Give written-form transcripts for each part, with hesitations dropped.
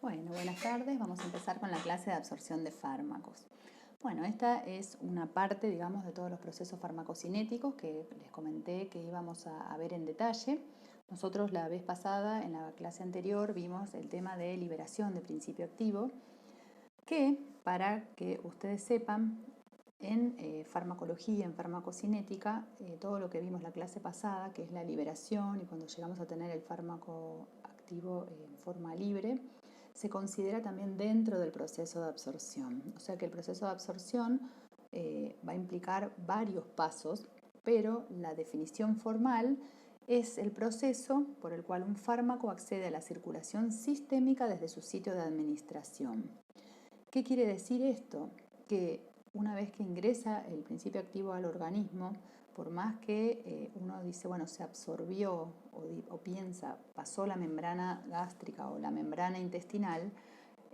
Bueno, buenas tardes. Vamos a empezar con la clase de absorción de fármacos. Bueno, esta es una parte, digamos, de todos los procesos farmacocinéticos que les comenté que íbamos a ver en detalle. Nosotros la vez pasada, en la clase anterior, vimos el tema de liberación de principio activo, que para que ustedes sepan, en farmacología, en farmacocinética, todo lo que vimos la clase pasada, que es la liberación y cuando llegamos a tener el fármaco activo en forma libre, se considera también dentro del proceso de absorción. O sea que el proceso de absorción va a implicar varios pasos, pero la definición formal es el proceso por el cual un fármaco accede a la circulación sistémica desde su sitio de administración. ¿Qué quiere decir esto? Que una vez que ingresa el principio activo al organismo, por más que uno dice, bueno, se absorbió o piensa, pasó la membrana gástrica o la membrana intestinal,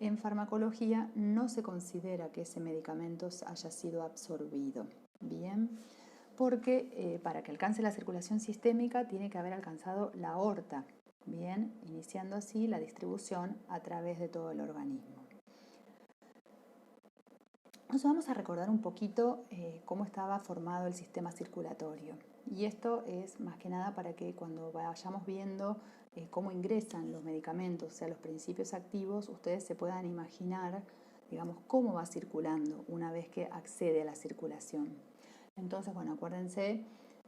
en farmacología no se considera que ese medicamento haya sido absorbido. Bien, porque para que alcance la circulación sistémica tiene que haber alcanzado la aorta, bien, iniciando así la distribución a través de todo el organismo. Nos vamos a recordar un poquito cómo estaba formado el sistema circulatorio. Y esto es más que nada para que cuando vayamos viendo cómo ingresan los medicamentos, o sea, los principios activos, ustedes se puedan imaginar, digamos, cómo va circulando una vez que accede a la circulación. Entonces, bueno, acuérdense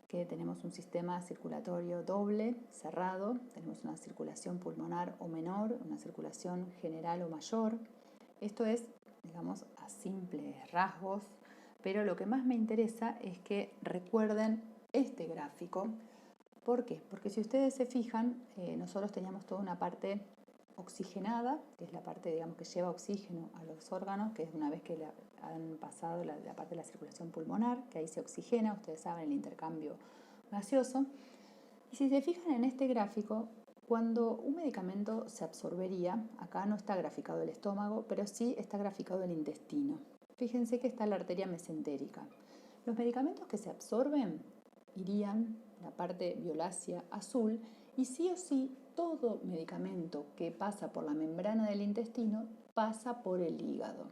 que tenemos un sistema circulatorio doble, cerrado, tenemos una circulación pulmonar o menor, una circulación general o mayor. Esto es, digamos, a simples rasgos, pero lo que más me interesa es que recuerden este gráfico. ¿Por qué? Porque si ustedes se fijan, nosotros teníamos toda una parte oxigenada, que es la parte, digamos, que lleva oxígeno a los órganos, que es una vez que han pasado la parte de la circulación pulmonar, que ahí se oxigena, ustedes saben, el intercambio gaseoso. Y si se fijan en este gráfico, cuando un medicamento se absorbería, acá no está graficado el estómago, pero sí está graficado el intestino. Fíjense que está la arteria mesentérica. Los medicamentos que se absorben irían la parte violácea azul y sí o sí todo medicamento que pasa por la membrana del intestino pasa por el hígado.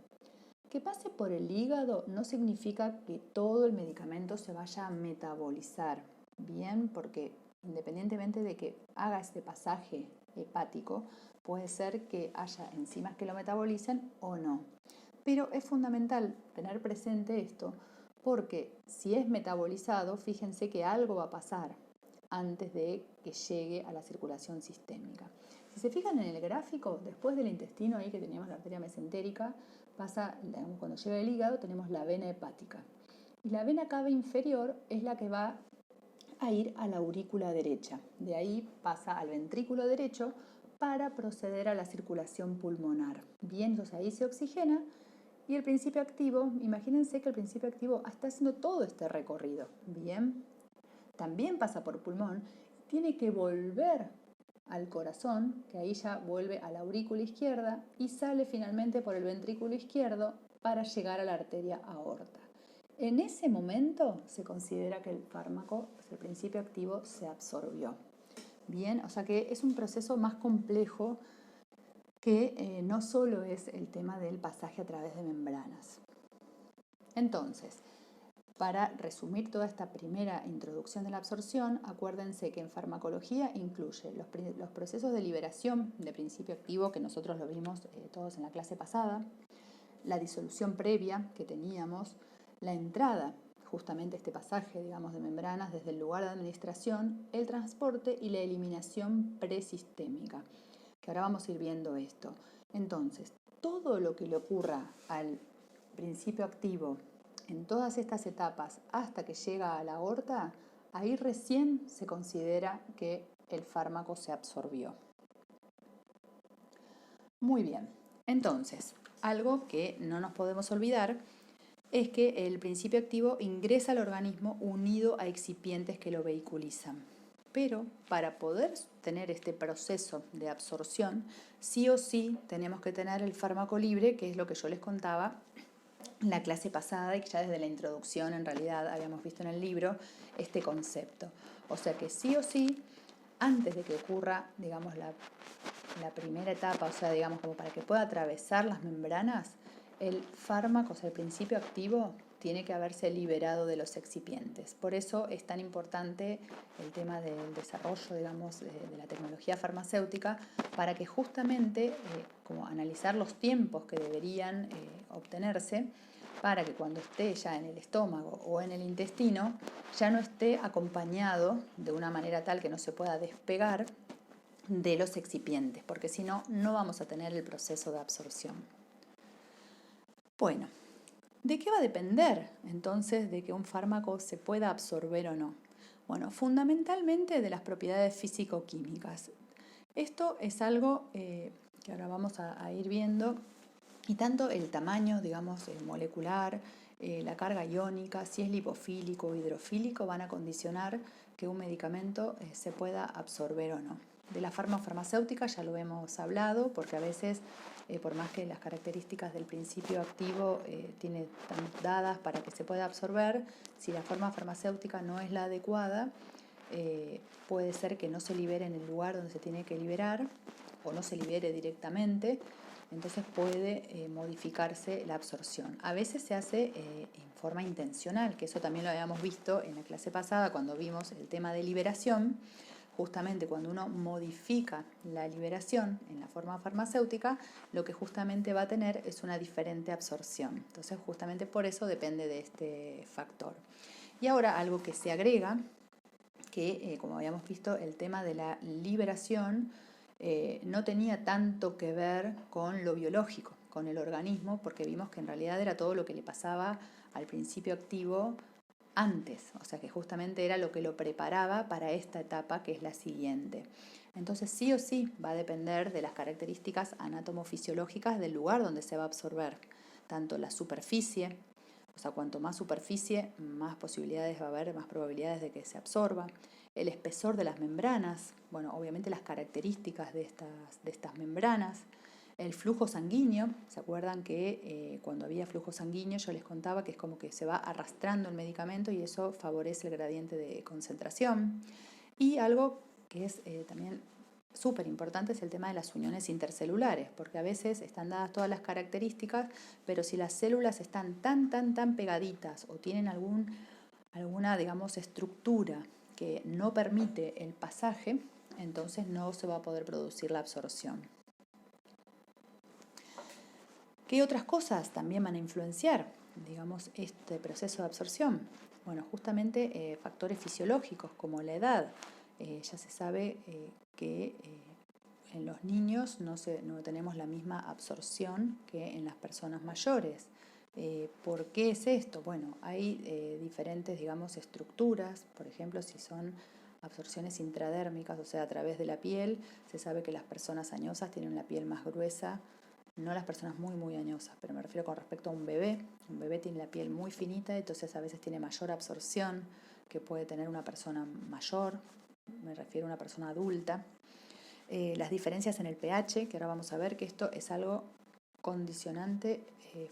Que pase por el hígado no significa que todo el medicamento se vaya a metabolizar, bien, porque independientemente de que haga este pasaje hepático, puede ser que haya enzimas que lo metabolicen o no. Pero es fundamental tener presente esto porque si es metabolizado, fíjense que algo va a pasar antes de que llegue a la circulación sistémica. Si se fijan en el gráfico, después del intestino, ahí que teníamos la arteria mesentérica, pasa, cuando llega el hígado, tenemos la vena hepática. Y la vena cava inferior es la que va a ir a la aurícula derecha. De ahí pasa al ventrículo derecho para proceder a la circulación pulmonar. Bien, entonces ahí se oxigena y el principio activo, imagínense que el principio activo está haciendo todo este recorrido. Bien, también pasa por pulmón, tiene que volver al corazón, que ahí ya vuelve a la aurícula izquierda y sale finalmente por el ventrículo izquierdo para llegar a la arteria aorta. En ese momento se considera que el fármaco, el principio activo, se absorbió. Bien, o sea que es un proceso más complejo que no solo es el tema del pasaje a través de membranas. Entonces, para resumir toda esta primera introducción de la absorción, acuérdense que en farmacología incluye los procesos de liberación de principio activo, que nosotros lo vimos todos en la clase pasada, la disolución previa que teníamos, la entrada, justamente este pasaje, digamos, de membranas desde el lugar de administración, el transporte y la eliminación presistémica, que ahora vamos a ir viendo esto. Entonces, todo lo que le ocurra al principio activo en todas estas etapas hasta que llega a la aorta, ahí recién se considera que el fármaco se absorbió. Muy bien, entonces, algo que no nos podemos olvidar es que el principio activo ingresa al organismo unido a excipientes que lo vehiculizan. Pero para poder tener este proceso de absorción, sí o sí tenemos que tener el fármaco libre, que es lo que yo les contaba en la clase pasada y que ya desde la introducción en realidad habíamos visto en el libro este concepto. O sea que sí o sí, antes de que ocurra, digamos, la primera etapa, o sea, digamos, como para que pueda atravesar las membranas, el fármaco, o sea, el principio activo, tiene que haberse liberado de los excipientes. Por eso es tan importante el tema del desarrollo, digamos, de la tecnología farmacéutica, para que justamente, como analizar los tiempos que deberían obtenerse, para que cuando esté ya en el estómago o en el intestino, ya no esté acompañado de una manera tal que no se pueda despegar de los excipientes, porque si no, no vamos a tener el proceso de absorción. Bueno, ¿de qué va a depender entonces de que un fármaco se pueda absorber o no? Bueno, fundamentalmente de las propiedades físico-químicas. Esto es algo que ahora vamos a ir viendo, y tanto el tamaño, digamos, molecular, la carga iónica, si es lipofílico o hidrofílico, van a condicionar que un medicamento se pueda absorber o no. De la farmacéutica ya lo hemos hablado, porque a veces, por más que las características del principio activo están dadas para que se pueda absorber, si la forma farmacéutica no es la adecuada, puede ser que no se libere en el lugar donde se tiene que liberar o no se libere directamente, entonces puede modificarse la absorción. A veces se hace en forma intencional, que eso también lo habíamos visto en la clase pasada cuando vimos el tema de liberación. Justamente cuando uno modifica la liberación en la forma farmacéutica, lo que justamente va a tener es una diferente absorción. Entonces justamente por eso depende de este factor. Y ahora algo que se agrega, que como habíamos visto, el tema de la liberación no tenía tanto que ver con lo biológico, con el organismo, porque vimos que en realidad era todo lo que le pasaba al principio activo antes, o sea que justamente era lo que lo preparaba para esta etapa que es la siguiente. Entonces sí o sí va a depender de las características anatomofisiológicas del lugar donde se va a absorber, tanto la superficie, o sea, cuanto más superficie, más posibilidades va a haber, más probabilidades de que se absorba. El espesor de las membranas, bueno, obviamente las características de estas membranas. El flujo sanguíneo, ¿se acuerdan que cuando había flujo sanguíneo yo les contaba que es como que se va arrastrando el medicamento y eso favorece el gradiente de concentración? Y algo que es también súper importante es el tema de las uniones intercelulares, porque a veces están dadas todas las características, pero si las células están tan pegaditas o tienen alguna, digamos, estructura que no permite el pasaje, entonces no se va a poder producir la absorción. ¿Qué otras cosas también van a influenciar, digamos, este proceso de absorción? Bueno, justamente factores fisiológicos como la edad. Ya se sabe que en los niños no tenemos la misma absorción que en las personas mayores. ¿Por qué es esto? Bueno, hay diferentes, digamos, estructuras. Por ejemplo, si son absorciones intradérmicas, o sea, a través de la piel, se sabe que las personas añosas tienen la piel más gruesa, no las personas muy añosas, pero me refiero con respecto a un bebé. Un bebé tiene la piel muy finita, entonces a veces tiene mayor absorción que puede tener una persona mayor, me refiero a una persona adulta. Las diferencias en el pH, que ahora vamos a ver que esto es algo condicionante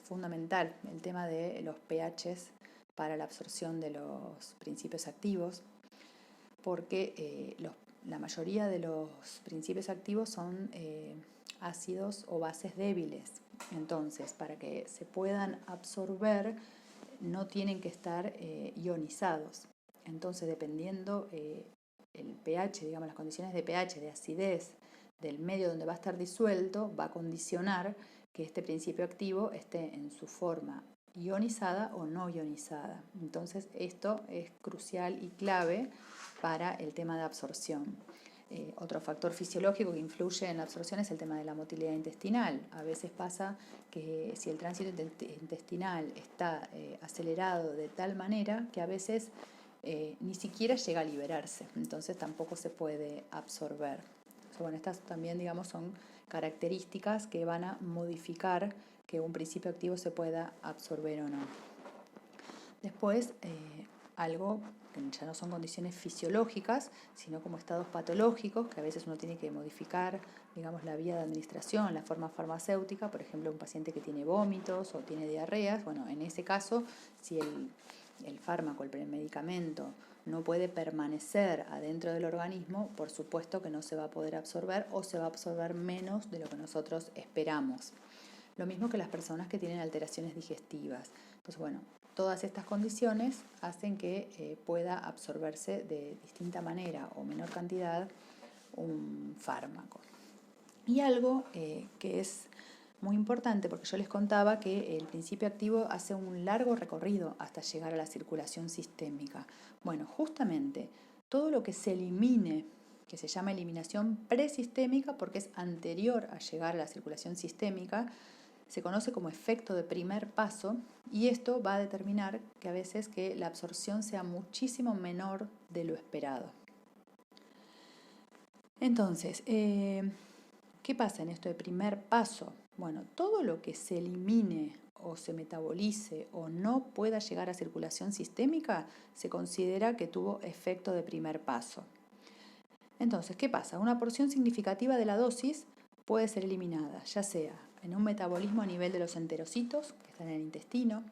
fundamental, el tema de los pHs para la absorción de los principios activos, porque la mayoría de los principios activos son ácidos o bases débiles. Entonces, para que se puedan absorber, no tienen que estar ionizados. Entonces, dependiendo el pH, digamos, las condiciones de pH, de acidez del medio donde va a estar disuelto, va a condicionar que este principio activo esté en su forma ionizada o no ionizada. Entonces, esto es crucial y clave para el tema de absorción. Otro factor fisiológico que influye en la absorción es el tema de la motilidad intestinal. A veces pasa que si el tránsito intestinal está acelerado de tal manera que a veces ni siquiera llega a liberarse, entonces tampoco se puede absorber. Bueno, estas también, digamos, son características que van a modificar que un principio activo se pueda absorber o no. Después, algo que ya no son condiciones fisiológicas, sino como estados patológicos, que a veces uno tiene que modificar, digamos, la vía de administración, la forma farmacéutica, por ejemplo, un paciente que tiene vómitos o tiene diarreas, bueno, en ese caso, si el fármaco, el medicamento, no puede permanecer adentro del organismo, por supuesto que no se va a poder absorber o se va a absorber menos de lo que nosotros esperamos. Lo mismo que las personas que tienen alteraciones digestivas. Entonces, bueno, todas estas condiciones hacen que pueda absorberse de distinta manera o menor cantidad un fármaco. Y algo que es muy importante, porque yo les contaba que el principio activo hace un largo recorrido hasta llegar a la circulación sistémica. Bueno, justamente todo lo que se elimine, que se llama eliminación presistémica porque es anterior a llegar a la circulación sistémica, se conoce como efecto de primer paso, y esto va a determinar que a veces que la absorción sea muchísimo menor de lo esperado. Entonces, ¿qué pasa en esto de primer paso? Bueno, todo lo que se elimine o se metabolice o no pueda llegar a circulación sistémica se considera que tuvo efecto de primer paso. Entonces, ¿qué pasa? Una porción significativa de la dosis puede ser eliminada, ya sea en un metabolismo a nivel de los enterocitos, que están en el intestino,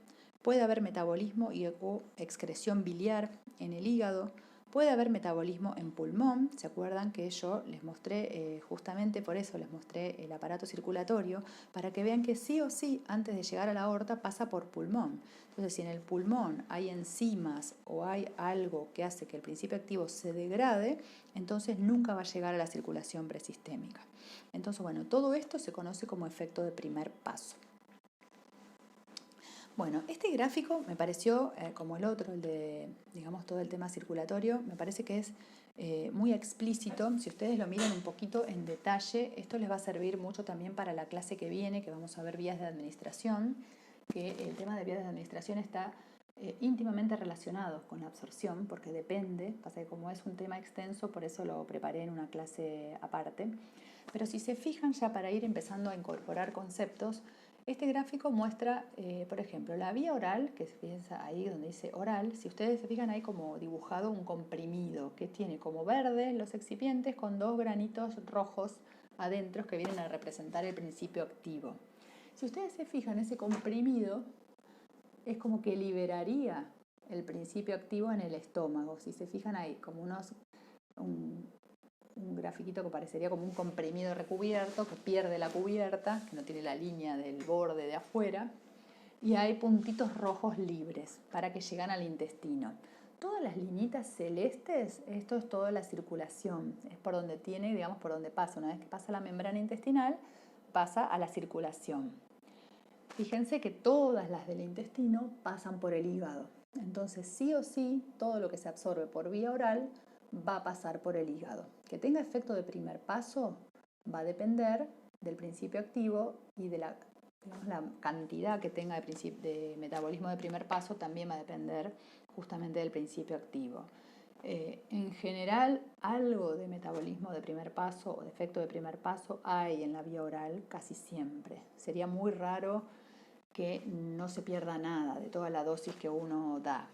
puede haber metabolismo o excreción biliar en el hígado, puede haber metabolismo en pulmón. ¿Se acuerdan que yo les mostré, justamente por eso les mostré el aparato circulatorio, para que vean que sí o sí, antes de llegar a la aorta, pasa por pulmón? Entonces, si en el pulmón hay enzimas o hay algo que hace que el principio activo se degrade, entonces nunca va a llegar a la circulación presistémica. Entonces, bueno, todo esto se conoce como efecto de primer paso. Bueno, este gráfico me pareció, como el otro, el de, digamos, todo el tema circulatorio, me parece que es muy explícito. Si ustedes lo miran un poquito en detalle, esto les va a servir mucho también para la clase que viene, que vamos a ver vías de administración, que el tema de vías de administración está íntimamente relacionado con la absorción, porque depende, pasa que como es un tema extenso, por eso lo preparé en una clase aparte. Pero si se fijan, ya para ir empezando a incorporar conceptos, este gráfico muestra, por ejemplo, la vía oral, que se piensa ahí donde dice oral. Si ustedes se fijan, hay como dibujado un comprimido que tiene como verde los excipientes con dos granitos rojos adentro que vienen a representar el principio activo. Si ustedes se fijan, ese comprimido es como que liberaría el principio activo en el estómago. Si se fijan, hay como un grafiquito que parecería como un comprimido recubierto que pierde la cubierta, que no tiene la línea del borde de afuera, y hay puntitos rojos libres para que lleguen al intestino. Todas las liñitas celestes, esto es toda la circulación, es por donde tiene, digamos, por donde pasa. Una vez que pasa la membrana intestinal, pasa a la circulación. Fíjense que todas las del intestino pasan por el hígado. Entonces, sí o sí, todo lo que se absorbe por vía oral va a pasar por el hígado. Que tenga efecto de primer paso va a depender del principio activo y de la cantidad que tenga de metabolismo de primer paso, también va a depender justamente del principio activo. En general, algo de metabolismo de primer paso o de efecto de primer paso hay en la vía oral casi siempre. Sería muy raro que no se pierda nada de toda la dosis que uno da.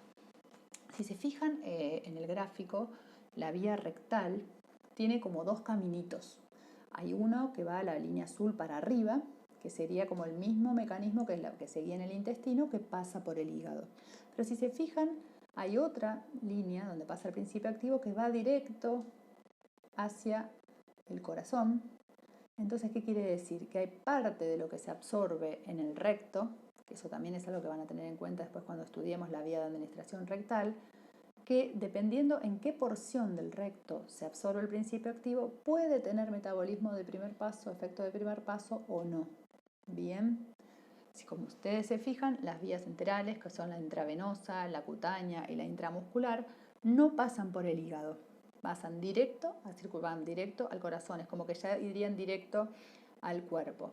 Si se fijan en el gráfico, la vía rectal tiene como dos caminitos. Hay uno que va a la línea azul para arriba, que sería como el mismo mecanismo que seguía en el intestino, que pasa por el hígado. Pero si se fijan, hay otra línea donde pasa el principio activo que va directo hacia el corazón. Entonces, ¿qué quiere decir? Que hay parte de lo que se absorbe en el recto, que eso también es algo que van a tener en cuenta después cuando estudiemos la vía de administración rectal, que dependiendo en qué porción del recto se absorbe el principio activo, puede tener metabolismo de primer paso, efecto de primer paso o no. Bien, si como ustedes se fijan, las vías enterales, que son la intravenosa, la cutánea y la intramuscular, no pasan por el hígado. Van directo al corazón, es como que ya irían directo al cuerpo.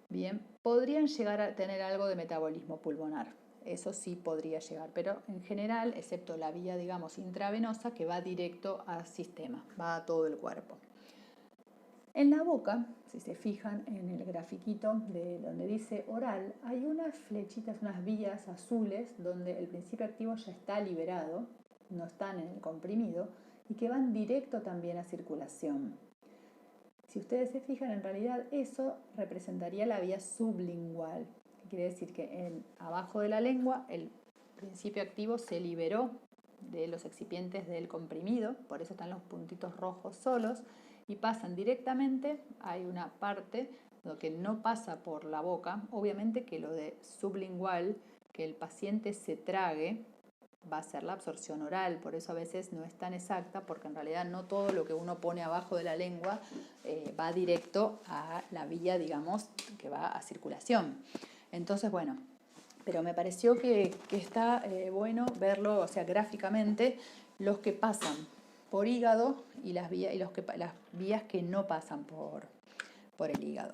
Bien, podrían llegar a tener algo de metabolismo pulmonar, eso sí podría llegar, pero en general, excepto la vía, digamos, intravenosa, que va directo al sistema, va a todo el cuerpo. En la boca, si se fijan en el grafiquito de donde dice oral, hay unas flechitas, unas vías azules donde el principio activo ya está liberado, no están en el comprimido, y que van directo también a circulación. Si ustedes se fijan, en realidad eso representaría la vía sublingual, que quiere decir que abajo de la lengua el principio activo se liberó de los excipientes del comprimido, por eso están los puntitos rojos solos, y pasan directamente, hay una parte lo que no pasa por la boca, obviamente que lo de sublingual, que el paciente se trague, va a ser la absorción oral, por eso a veces no es tan exacta, porque en realidad no todo lo que uno pone abajo de la lengua va directo a la vía, digamos, que va a circulación. Entonces, bueno, pero me pareció que está bueno verlo, o sea, gráficamente, los que pasan por hígado y las vías que no pasan por el hígado.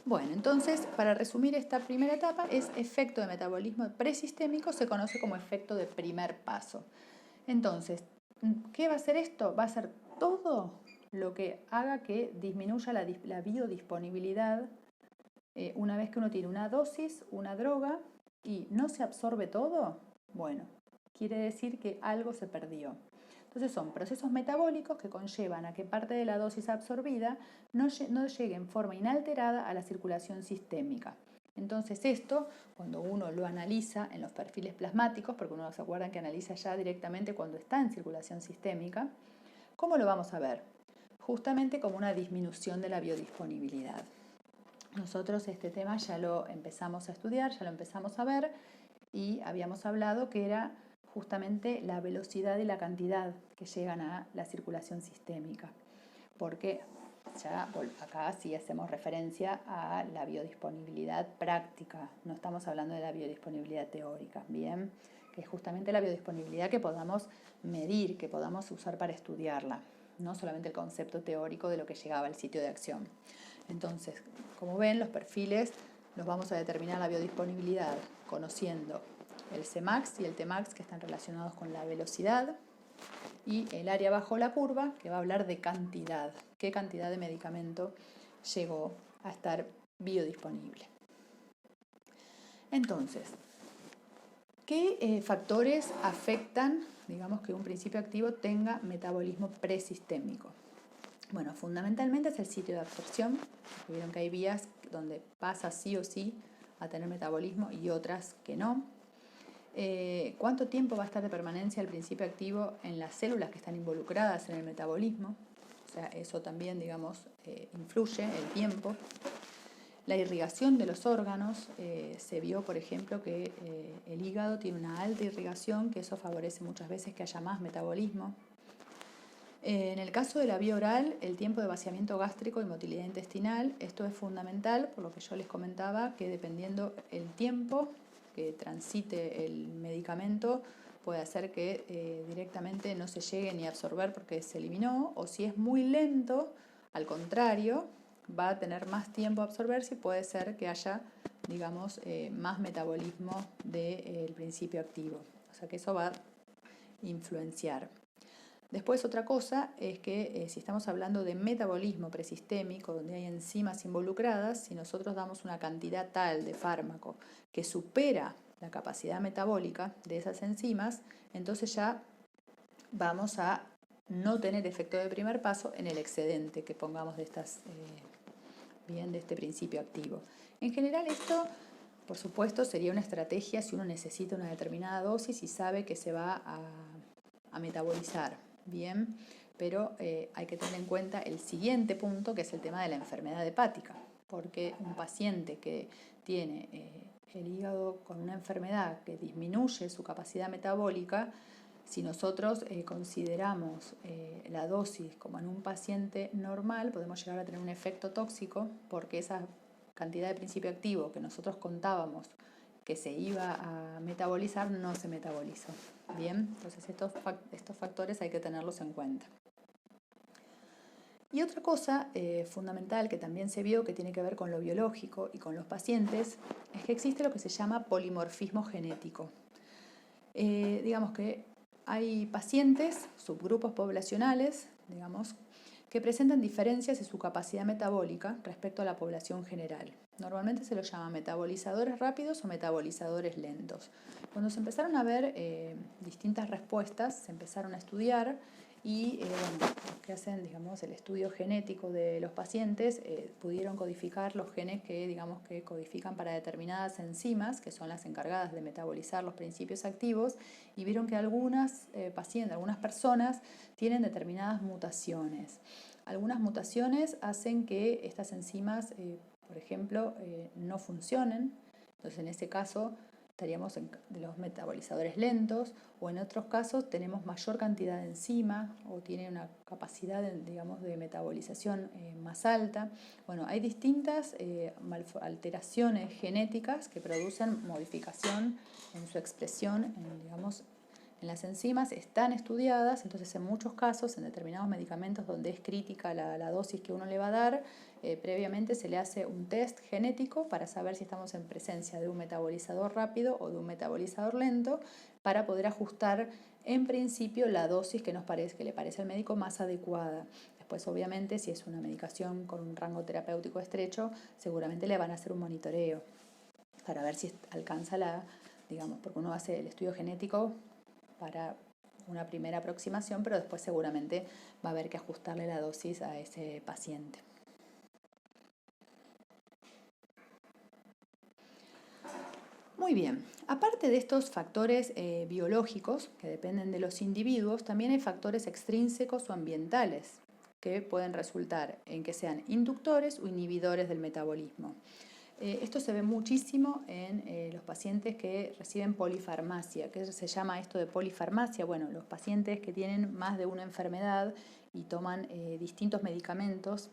Bueno, entonces, para resumir esta primera etapa, es efecto de metabolismo presistémico, se conoce como efecto de primer paso. Entonces, ¿qué va a hacer esto? Va a ser todo lo que haga que disminuya la biodisponibilidad una vez que uno tiene una dosis, una droga, y no se absorbe todo. Bueno, quiere decir que algo se perdió. Entonces son procesos metabólicos que conllevan a que parte de la dosis absorbida no llegue en forma inalterada a la circulación sistémica. Entonces esto, cuando uno lo analiza en los perfiles plasmáticos, porque uno se acuerda que analiza ya directamente cuando está en circulación sistémica, ¿cómo lo vamos a ver? Justamente como una disminución de la biodisponibilidad. Nosotros este tema ya lo empezamos a estudiar, ya lo empezamos a ver y habíamos hablado que era justamente la velocidad y la cantidad que llegan a la circulación sistémica, porque ya acá sí hacemos referencia a la biodisponibilidad práctica, no estamos hablando de la biodisponibilidad teórica, ¿bien? Que es justamente la biodisponibilidad que podamos medir, que podamos usar para estudiarla, no solamente el concepto teórico de lo que llegaba al sitio de acción. Entonces, como ven, los perfiles los vamos a determinar la biodisponibilidad conociendo el Cmax y el Tmax, que están relacionados con la velocidad, y el área bajo la curva, que va a hablar de cantidad, qué cantidad de medicamento llegó a estar biodisponible. Entonces, ¿qué factores afectan, digamos, que un principio activo tenga metabolismo presistémico? Bueno, fundamentalmente es el sitio de absorción. Vieron que hay vías donde pasa sí o sí a tener metabolismo y otras que no. ¿Cuánto tiempo va a estar de permanencia el principio activo en las células que están involucradas en el metabolismo? O sea, eso también, digamos, influye el tiempo. La irrigación de los órganos, se vio, por ejemplo, que el hígado tiene una alta irrigación, que eso favorece muchas veces que haya más metabolismo. En el caso de la vía oral, el tiempo de vaciamiento gástrico y motilidad intestinal, esto es fundamental, por lo que yo les comentaba, que dependiendo el tiempo que transite el medicamento, puede hacer que directamente no se llegue ni a absorber porque se eliminó, o si es muy lento, al contrario, va a tener más tiempo a absorberse y puede ser que haya, digamos, más metabolismo del principio activo. O sea que eso va a influenciar. Después otra cosa es que si estamos hablando de metabolismo presistémico, donde hay enzimas involucradas, si nosotros damos una cantidad tal de fármaco que supera la capacidad metabólica de esas enzimas, entonces ya vamos a no tener efecto de primer paso en el excedente que pongamos de de este principio activo. En general esto, por supuesto, sería una estrategia si uno necesita una determinada dosis y sabe que se va a metabolizar. Bien, pero hay que tener en cuenta el siguiente punto, que es el tema de la enfermedad hepática, porque un paciente que tiene el hígado con una enfermedad que disminuye su capacidad metabólica, si nosotros consideramos la dosis como en un paciente normal, podemos llegar a tener un efecto tóxico, porque esa cantidad de principio activo que nosotros contábamos que se iba a metabolizar no se metabolizó. Bien, entonces estos factores hay que tenerlos en cuenta. Y otra cosa fundamental que también se vio que tiene que ver con lo biológico y con los pacientes es que existe lo que se llama polimorfismo genético. Digamos que hay pacientes, subgrupos poblacionales, digamos, que presentan diferencias en su capacidad metabólica respecto a la población general. Normalmente se los llama metabolizadores rápidos o metabolizadores lentos. Cuando se empezaron a ver distintas respuestas, se empezaron a estudiar y bueno, los que hacen, digamos, el estudio genético de los pacientes pudieron codificar los genes que, digamos, que codifican para determinadas enzimas, que son las encargadas de metabolizar los principios activos, y vieron que algunas pacientes, algunas personas tienen determinadas mutaciones. Algunas mutaciones hacen que estas enzimas, por ejemplo, no funcionen. Entonces, en ese caso, estaríamos en los metabolizadores lentos, o en otros casos tenemos mayor cantidad de enzima o tiene una capacidad de, digamos, de metabolización más alta. Bueno, hay distintas alteraciones genéticas que producen modificación en su expresión, digamos, en las enzimas. Están estudiadas, entonces en muchos casos, en determinados medicamentos donde es crítica la dosis que uno le va a dar, previamente se le hace un test genético para saber si estamos en presencia de un metabolizador rápido o de un metabolizador lento, para poder ajustar en principio la dosis que le parece al médico más adecuada. Después, obviamente, si es una medicación con un rango terapéutico estrecho, seguramente le van a hacer un monitoreo para ver si alcanza digamos, porque uno hace el estudio genético para una primera aproximación, pero después seguramente va a haber que ajustarle la dosis a ese paciente. Muy bien, aparte de estos factores biológicos que dependen de los individuos, también hay factores extrínsecos o ambientales que pueden resultar en que sean inductores o inhibidores del metabolismo. Esto se ve muchísimo en los pacientes que reciben polifarmacia. ¿Qué se llama esto de polifarmacia? Bueno, los pacientes que tienen más de una enfermedad y toman distintos medicamentos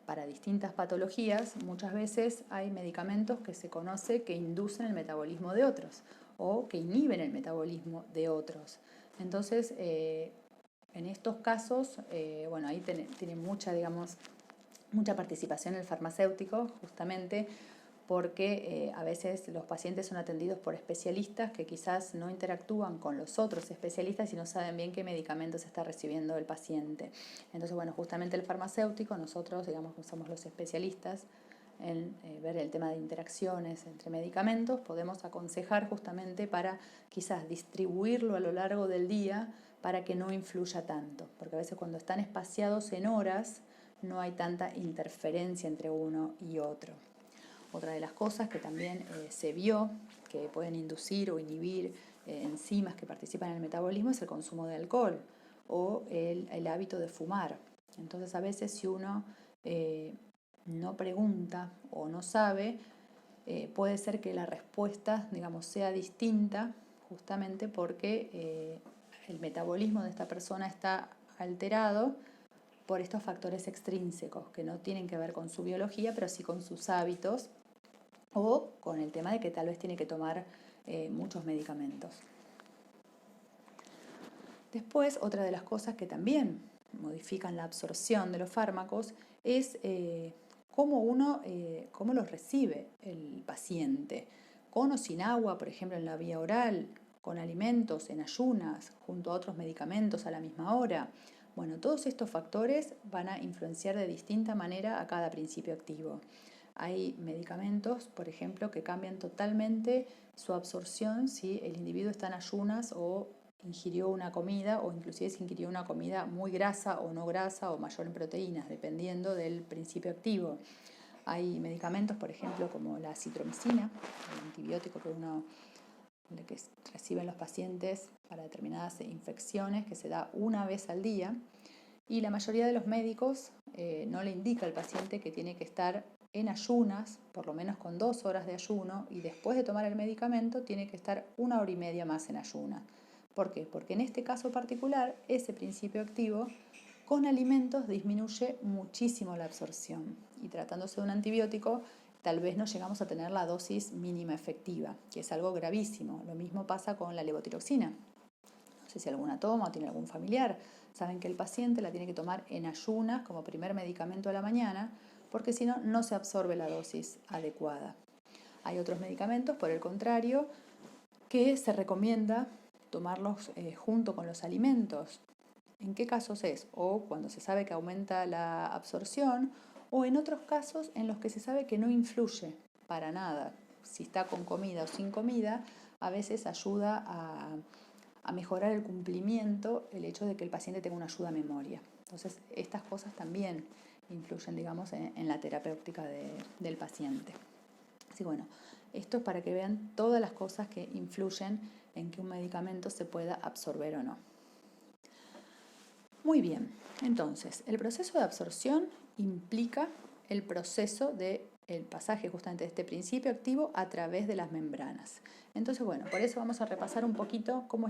para distintas patologías. Muchas veces hay medicamentos que se conoce que inducen el metabolismo de otros o que inhiben el metabolismo de otros. Entonces, en estos casos, bueno, ahí tiene mucha, digamos, mucha participación el farmacéutico, justamente porque a veces los pacientes son atendidos por especialistas que quizás no interactúan con los otros especialistas y no saben bien qué medicamentos está recibiendo el paciente. Entonces, bueno, justamente el farmacéutico, nosotros, digamos, somos los especialistas en ver el tema de interacciones entre medicamentos, podemos aconsejar justamente para quizás distribuirlo a lo largo del día para que no influya tanto, porque a veces cuando están espaciados en horas, no hay tanta interferencia entre uno y otro. Otra de las cosas que también se vio que pueden inducir o inhibir enzimas que participan en el metabolismo es el consumo de alcohol o el hábito de fumar. Entonces, a veces si uno no pregunta o no sabe, puede ser que la respuesta, digamos, sea distinta, justamente porque el metabolismo de esta persona está alterado por estos factores extrínsecos que no tienen que ver con su biología, pero sí con sus hábitos o con el tema de que tal vez tiene que tomar muchos medicamentos. Después, otra de las cosas que también modifican la absorción de los fármacos es cómo los recibe el paciente, con o sin agua, por ejemplo, en la vía oral, con alimentos, en ayunas, junto a otros medicamentos a la misma hora. Bueno, todos estos factores van a influenciar de distinta manera a cada principio activo. Hay medicamentos, por ejemplo, que cambian totalmente su absorción si el individuo está en ayunas o ingirió una comida, o inclusive si ingirió una comida muy grasa o no grasa o mayor en proteínas, dependiendo del principio activo. Hay medicamentos, por ejemplo, como la citromicina, el antibiótico que reciben los pacientes para determinadas infecciones, que se da una vez al día, y la mayoría de los médicos no le indica al paciente que tiene que estar en ayunas, por lo menos con 2 horas de ayuno, y después de tomar el medicamento tiene que estar 1 hora y media más en ayunas. ¿Por qué? Porque en este caso particular, ese principio activo con alimentos disminuye muchísimo la absorción, y tratándose de un antibiótico, tal vez no llegamos a tener la dosis mínima efectiva, que es algo gravísimo. Lo mismo pasa con la levotiroxina. No sé si alguna toma o tiene algún familiar. Saben que el paciente la tiene que tomar en ayunas como primer medicamento a la mañana, porque si no, no se absorbe la dosis adecuada. Hay otros medicamentos, por el contrario, que se recomienda tomarlos junto con los alimentos. ¿En qué casos es? O cuando se sabe que aumenta la absorción, o en otros casos en los que se sabe que no influye para nada. Si está con comida o sin comida, a veces ayuda a mejorar el cumplimiento el hecho de que el paciente tenga una ayuda a memoria. Entonces, estas cosas también influyen, digamos, en la terapéutica del paciente. Así bueno, esto es para que vean todas las cosas que influyen en que un medicamento se pueda absorber o no. Muy bien, entonces, el proceso de absorción implica el proceso del pasaje justamente de este principio activo a través de las membranas. Entonces, bueno, por eso vamos a repasar un poquito cómo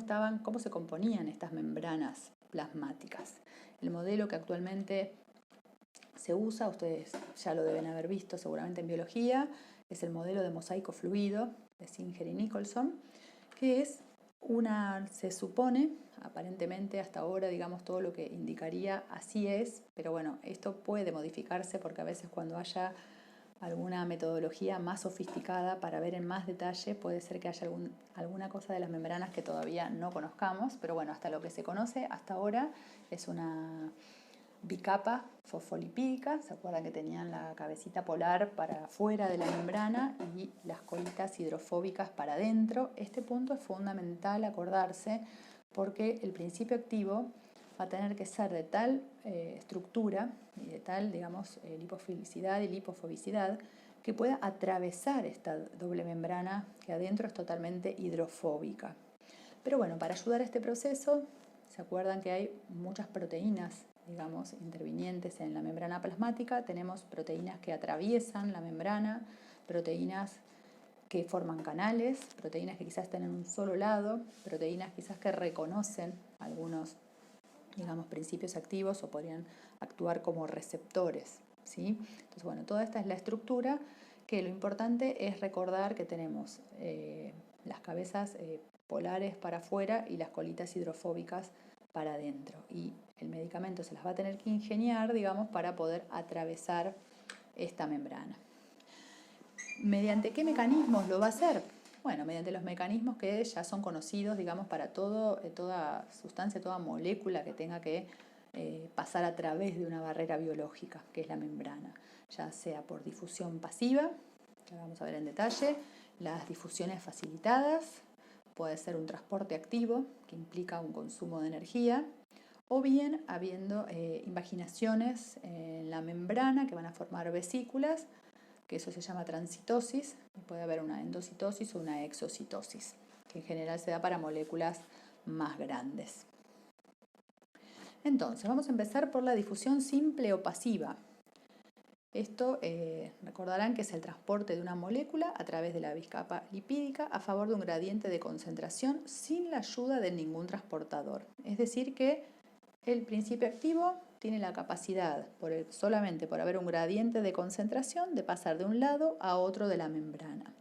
se componían estas membranas plasmáticas. El modelo que actualmente se usa, ustedes ya lo deben haber visto seguramente en biología, es el modelo de mosaico fluido de Singer y Nicholson, que es se supone, aparentemente hasta ahora, digamos, todo lo que indicaría así es, pero bueno, esto puede modificarse porque a veces cuando haya alguna metodología más sofisticada para ver en más detalle, puede ser que haya alguna cosa de las membranas que todavía no conozcamos, pero bueno, hasta lo que se conoce hasta ahora es una bicapa fosfolipídica. ¿Se acuerdan que tenían la cabecita polar para afuera de la membrana y las colitas hidrofóbicas para adentro? Este punto es fundamental acordarse porque el principio activo va a tener que ser de tal estructura y de tal, digamos, lipofilicidad y lipofobicidad que pueda atravesar esta doble membrana que adentro es totalmente hidrofóbica. Pero bueno, para ayudar a este proceso, ¿se acuerdan que hay muchas proteínas, digamos, intervinientes en la membrana plasmática? Tenemos proteínas que atraviesan la membrana, proteínas que forman canales, proteínas que quizás están en un solo lado, proteínas quizás que reconocen algunos, digamos, principios activos o podrían actuar como receptores, ¿sí? Entonces, bueno, toda esta es la estructura, que lo importante es recordar que tenemos las cabezas polares para afuera y las colitas hidrofóbicas para adentro. Y el medicamento se las va a tener que ingeniar, digamos, para poder atravesar esta membrana. ¿Mediante qué mecanismos lo va a hacer? Bueno, mediante los mecanismos que ya son conocidos, digamos, para toda sustancia, toda molécula que tenga que pasar a través de una barrera biológica, que es la membrana, ya sea por difusión pasiva, que vamos a ver en detalle, las difusiones facilitadas, puede ser un transporte activo, que implica un consumo de energía, o bien habiendo invaginaciones en la membrana que van a formar vesículas, que eso se llama transitosis, y puede haber una endocitosis o una exocitosis, que en general se da para moléculas más grandes. Entonces, vamos a empezar por la difusión simple o pasiva. Esto recordarán que es el transporte de una molécula a través de la bicapa lipídica a favor de un gradiente de concentración sin la ayuda de ningún transportador. Es decir, que el principio activo tiene la capacidad, solamente por haber un gradiente de concentración, de pasar de un lado a otro de la membrana.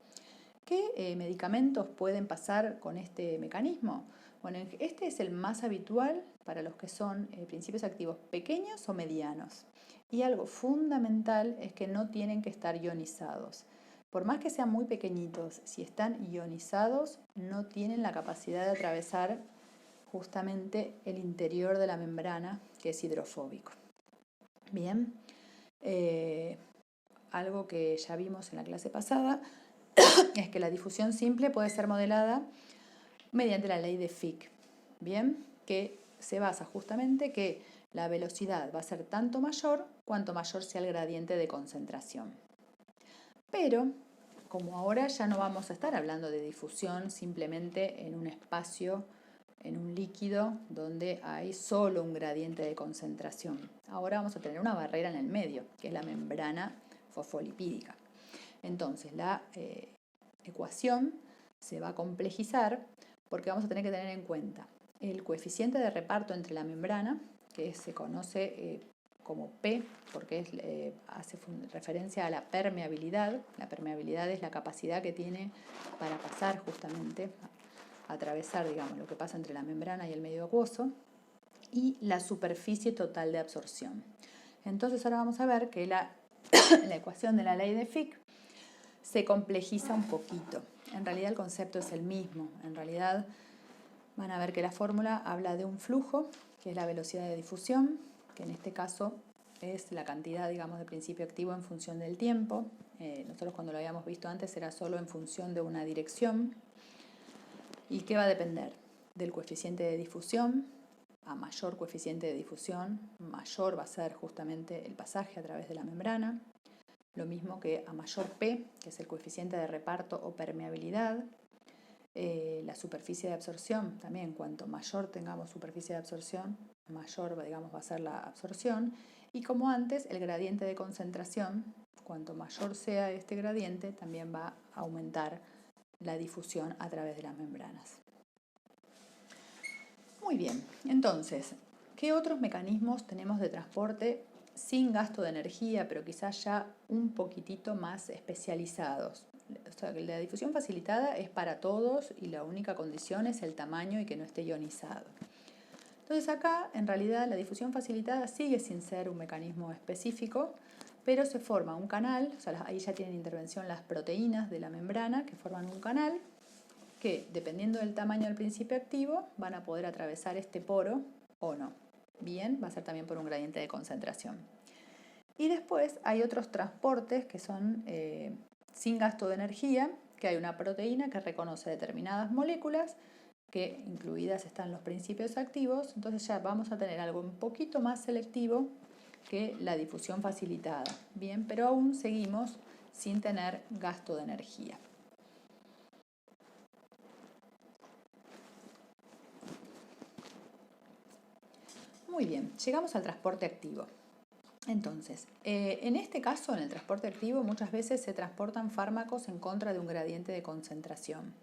¿Qué medicamentos pueden pasar con este mecanismo? Bueno, este es el más habitual para los que son principios activos pequeños o medianos. Y algo fundamental es que no tienen que estar ionizados. Por más que sean muy pequeñitos, si están ionizados, no tienen la capacidad de atravesar justamente el interior de la membrana, que es hidrofóbico. Bien, algo que ya vimos en la clase pasada es que la difusión simple puede ser modelada mediante la ley de Fick, bien, que se basa justamente que la velocidad va a ser tanto mayor cuanto mayor sea el gradiente de concentración. Pero, como ahora ya no vamos a estar hablando de difusión simplemente en un espacio, en un líquido donde hay solo un gradiente de concentración. Ahora vamos a tener una barrera en el medio, que es la membrana fosfolipídica. Entonces, la ecuación se va a complejizar porque vamos a tener que tener en cuenta el coeficiente de reparto entre la membrana, que se conoce como P, porque hace referencia a la permeabilidad. La permeabilidad es la capacidad que tiene para pasar justamente, atravesar, digamos, lo que pasa entre la membrana y el medio acuoso, y la superficie total de absorción. Entonces ahora vamos a ver que la ecuación de la ley de Fick se complejiza un poquito. En realidad el concepto es el mismo. En realidad van a ver que la fórmula habla de un flujo, que es la velocidad de difusión, que en este caso es la cantidad, digamos, de principio activo en función del tiempo. Nosotros cuando lo habíamos visto antes era solo en función de una dirección. ¿Y qué va a depender? del coeficiente de difusión. A mayor coeficiente de difusión, mayor va a ser justamente el pasaje a través de la membrana. Lo mismo que a mayor P, que es el coeficiente de reparto o permeabilidad. La superficie de absorción también, cuanto mayor tengamos superficie de absorción, mayor digamos, va a ser la absorción. Y como antes, el gradiente de concentración, cuanto mayor sea este gradiente, también va a aumentar la difusión a través de las membranas. Muy bien, entonces, ¿qué otros mecanismos tenemos de transporte sin gasto de energía, pero quizás ya un poquitito más especializados? O sea, que la difusión facilitada es para todos y la única condición es el tamaño y que no esté ionizado. Entonces acá, en realidad, la difusión facilitada sigue sin ser un mecanismo específico, pero se forma un canal, o sea, ahí ya tienen intervención las proteínas de la membrana que forman un canal que, dependiendo del tamaño del principio activo, van a poder atravesar este poro o no. Bien, va a ser también por un gradiente de concentración. Y después hay otros transportes que son sin gasto de energía, que hay una proteína que reconoce determinadas moléculas, que incluidas están los principios activos, entonces ya vamos a tener algo un poquito más selectivo que la difusión facilitada. Bien, pero aún seguimos sin tener gasto de energía. Muy bien, llegamos al transporte activo. Entonces, en este caso, en el transporte activo, muchas veces se transportan fármacos en contra de un gradiente de concentración.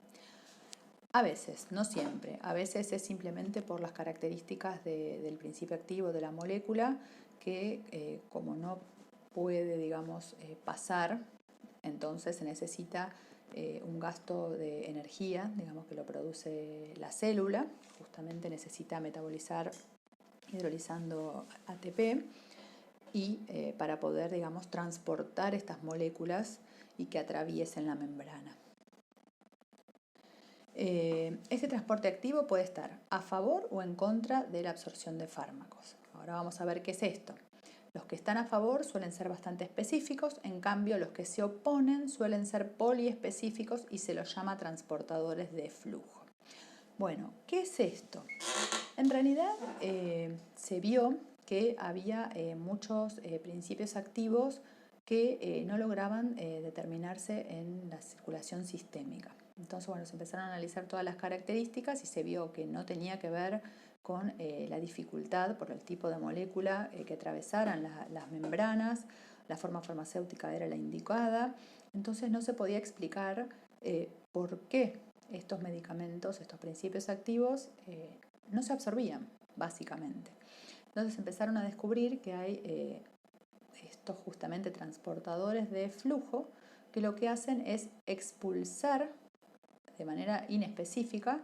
A veces, no siempre, a veces es simplemente por las características del principio activo de la molécula que como no puede, digamos, pasar, entonces se necesita un gasto de energía, digamos que lo produce la célula, justamente necesita metabolizar hidrolizando ATP y para poder, digamos, transportar estas moléculas y que atraviesen la membrana. Este transporte activo puede estar a favor o en contra de la absorción de fármacos. Ahora vamos a ver qué es esto. Los que están a favor suelen ser bastante específicos, en cambio los que se oponen suelen ser poliespecíficos y se los llama transportadores de flujo. Bueno, ¿qué es esto? En realidad se vio que había muchos principios activos que no lograban determinarse en la circulación sistémica. Entonces, bueno, se empezaron a analizar todas las características y se vio que no tenía que ver con la dificultad por el tipo de molécula que atravesaran las membranas, la forma farmacéutica era la indicada, entonces no se podía explicar por qué estos medicamentos, estos principios activos, no se absorbían, básicamente. Entonces empezaron a descubrir que hay estos justamente transportadores de flujo que lo que hacen es expulsar de manera inespecífica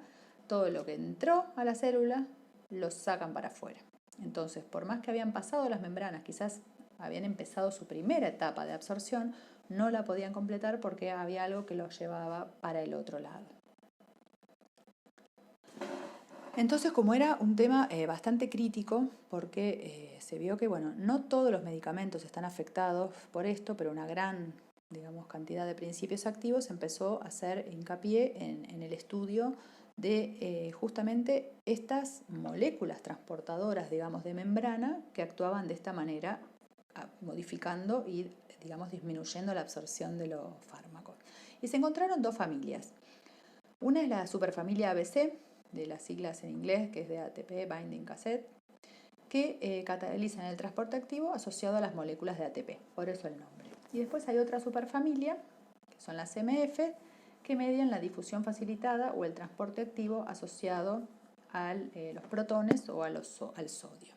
todo lo que entró a la célula, lo sacan para afuera. Entonces, por más que habían pasado las membranas, quizás habían empezado su primera etapa de absorción, no la podían completar porque había algo que los llevaba para el otro lado. Entonces, como era un tema bastante crítico, porque se vio que, bueno, no todos los medicamentos están afectados por esto, pero una gran, digamos, cantidad de principios activos, empezó a hacer hincapié en el estudio de justamente estas moléculas transportadoras, digamos, de membrana que actuaban de esta manera, modificando y, digamos, disminuyendo la absorción de los fármacos. Y se encontraron dos familias. Una es la superfamilia ABC, de las siglas en inglés, que es de ATP, Binding Cassette, que catalizan el transporte activo asociado a las moléculas de ATP, por eso el nombre. Y después hay otra superfamilia, que son las MF, que median la difusión facilitada o el transporte activo asociado a los protones o al sodio.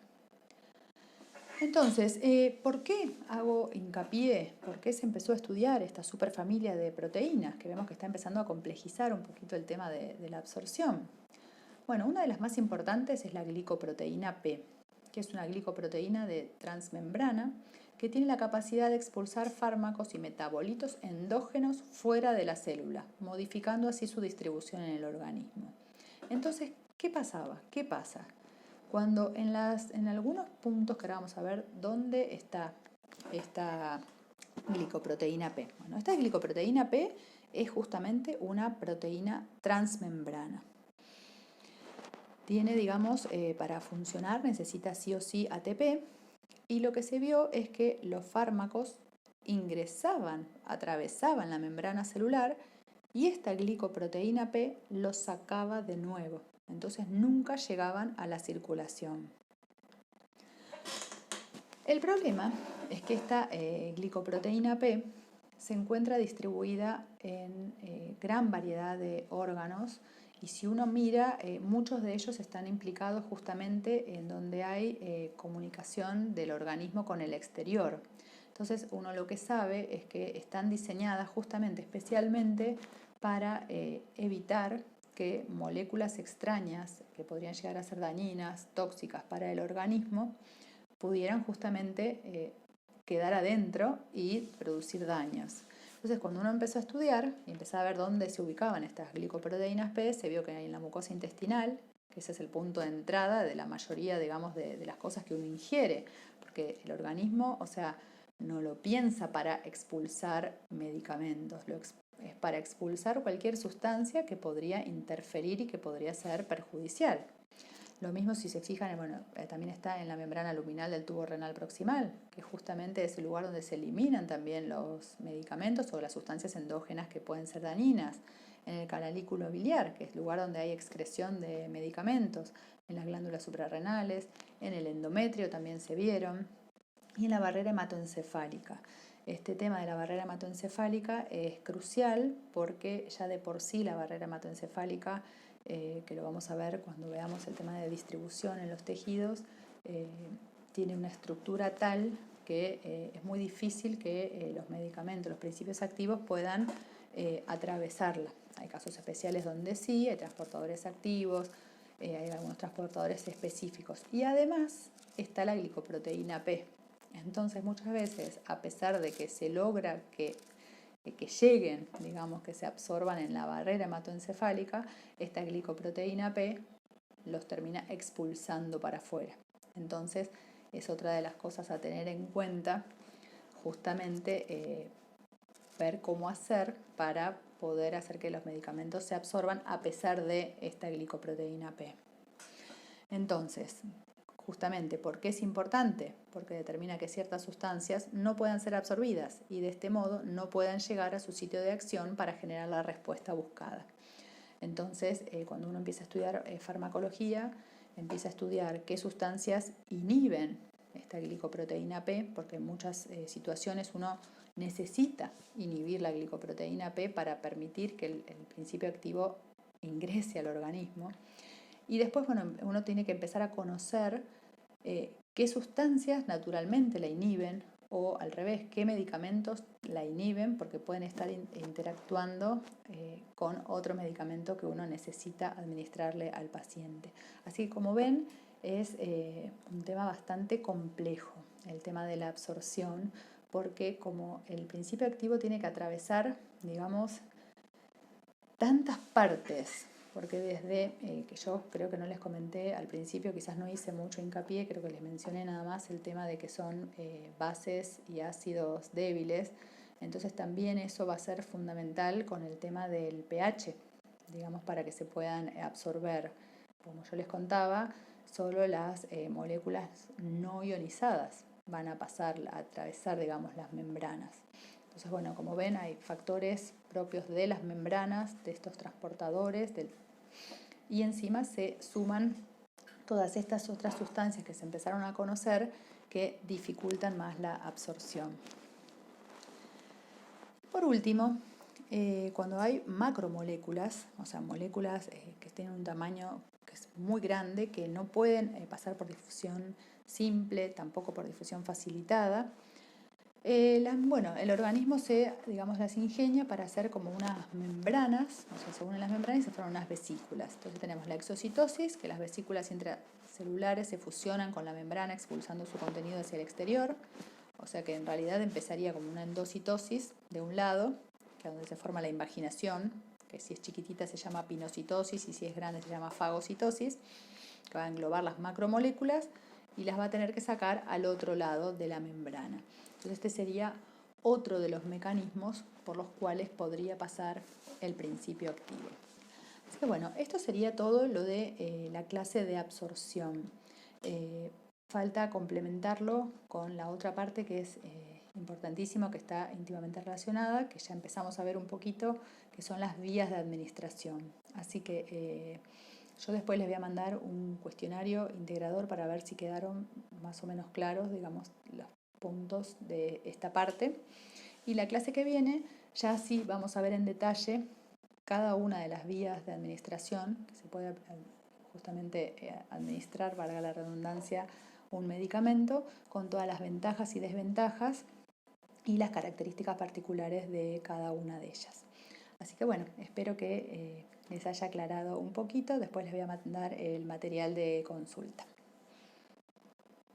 Entonces, ¿por qué hago hincapié? ¿Por qué se empezó a estudiar esta superfamilia de proteínas? Que vemos que está empezando a complejizar un poquito el tema de la absorción. Bueno, una de las más importantes es la glicoproteína P, que es una glicoproteína de transmembrana que tiene la capacidad de expulsar fármacos y metabolitos endógenos fuera de la célula, modificando así su distribución en el organismo. Entonces, ¿qué pasaba? ¿Qué pasa? Cuando en algunos puntos que ahora vamos a ver dónde está esta glicoproteína P. Bueno, esta glicoproteína P es justamente una proteína transmembrana. tiene, digamos, para funcionar necesita sí o sí ATP, y lo que se vio es que los fármacos ingresaban, atravesaban la membrana celular y esta glicoproteína P los sacaba de nuevo. Entonces nunca llegaban a la circulación. El problema es que esta glicoproteína P se encuentra distribuida en gran variedad de órganos, y si uno mira, muchos de ellos están implicados justamente en donde hay comunicación del organismo con el exterior. Entonces uno lo que sabe es que están diseñadas justamente, especialmente para evitar que moléculas extrañas que podrían llegar a ser dañinas, tóxicas para el organismo, pudieran justamente quedar adentro y producir daños. Entonces, cuando uno empezó a estudiar y empezó a ver dónde se ubicaban estas glicoproteínas P, se vio que hay en la mucosa intestinal, que ese es el punto de entrada de la mayoría, digamos, de las cosas que uno ingiere, porque el organismo, o sea, no lo piensa para expulsar medicamentos, es para expulsar cualquier sustancia que podría interferir y que podría ser perjudicial. Lo mismo si se fijan, bueno, también está en la membrana luminal del tubo renal proximal, que justamente es el lugar donde se eliminan también los medicamentos o las sustancias endógenas que pueden ser dañinas. En el canalículo biliar, que es el lugar donde hay excreción de medicamentos, en las glándulas suprarrenales, en el endometrio también se vieron, y en la barrera hematoencefálica. Este tema de la barrera hematoencefálica es crucial porque ya de por sí la barrera hematoencefálica, que lo vamos a ver cuando veamos el tema de distribución en los tejidos, tiene una estructura tal que es muy difícil que los medicamentos, los principios activos puedan atravesarla. Hay casos especiales donde sí, hay transportadores activos, hay algunos transportadores específicos, y además está la glicoproteína P. Entonces muchas veces, a pesar de que se logra que lleguen, digamos, que se absorban en la barrera hematoencefálica, esta glicoproteína P los termina expulsando para afuera. Entonces es otra de las cosas a tener en cuenta, justamente ver cómo hacer para poder hacer que los medicamentos se absorban a pesar de esta glicoproteína P. Entonces, justamente, ¿por qué es importante? Porque determina que ciertas sustancias no puedan ser absorbidas y de este modo no puedan llegar a su sitio de acción para generar la respuesta buscada. Entonces, cuando uno empieza a estudiar farmacología, empieza a estudiar qué sustancias inhiben esta glicoproteína P, porque en muchas situaciones uno necesita inhibir la glicoproteína P para permitir que el principio activo ingrese al organismo. Y después, bueno, uno tiene que empezar a conocer qué sustancias naturalmente la inhiben, o al revés, qué medicamentos la inhiben, porque pueden estar interactuando con otro medicamento que uno necesita administrarle al paciente. Así que, como ven, es un tema bastante complejo el tema de la absorción, porque como el principio activo tiene que atravesar, digamos, tantas partes, porque desde que yo creo que no les comenté al principio, quizás no hice mucho hincapié, creo que les mencioné nada más el tema de que son bases y ácidos débiles, entonces también eso va a ser fundamental con el tema del pH, digamos, para que se puedan absorber. Como yo les contaba, solo las moléculas no ionizadas van a pasar, a atravesar, digamos, las membranas. Entonces, bueno, como ven, hay factores propios de las membranas, de estos transportadores, y encima se suman todas estas otras sustancias que se empezaron a conocer que dificultan más la absorción. Por último, cuando hay macromoléculas, o sea, moléculas que tienen un tamaño que es muy grande, que no pueden pasar por difusión simple, tampoco por difusión facilitada, el organismo las ingenia para hacer como unas membranas, o sea, se unen las membranas y se forman unas vesículas. Entonces tenemos la exocitosis, que las vesículas intracelulares se fusionan con la membrana expulsando su contenido hacia el exterior, o sea que en realidad empezaría como una endocitosis de un lado, que es donde se forma la invaginación, que si es chiquitita se llama pinocitosis y si es grande se llama fagocitosis, que va a englobar las macromoléculas y las va a tener que sacar al otro lado de la membrana. Entonces este sería otro de los mecanismos por los cuales podría pasar el principio activo. Así que bueno, esto sería todo lo de la clase de absorción. Falta complementarlo con la otra parte que es importantísimo, que está íntimamente relacionada, que ya empezamos a ver un poquito, que son las vías de administración. Así que yo después les voy a mandar un cuestionario integrador para ver si quedaron más o menos claros, digamos, los puntos de esta parte. Y la clase que viene ya sí vamos a ver en detalle cada una de las vías de administración que se puede justamente administrar, valga la redundancia, un medicamento con todas las ventajas y desventajas y las características particulares de cada una de ellas. Así que bueno, espero que les haya aclarado un poquito. Después les voy a mandar el material de consulta.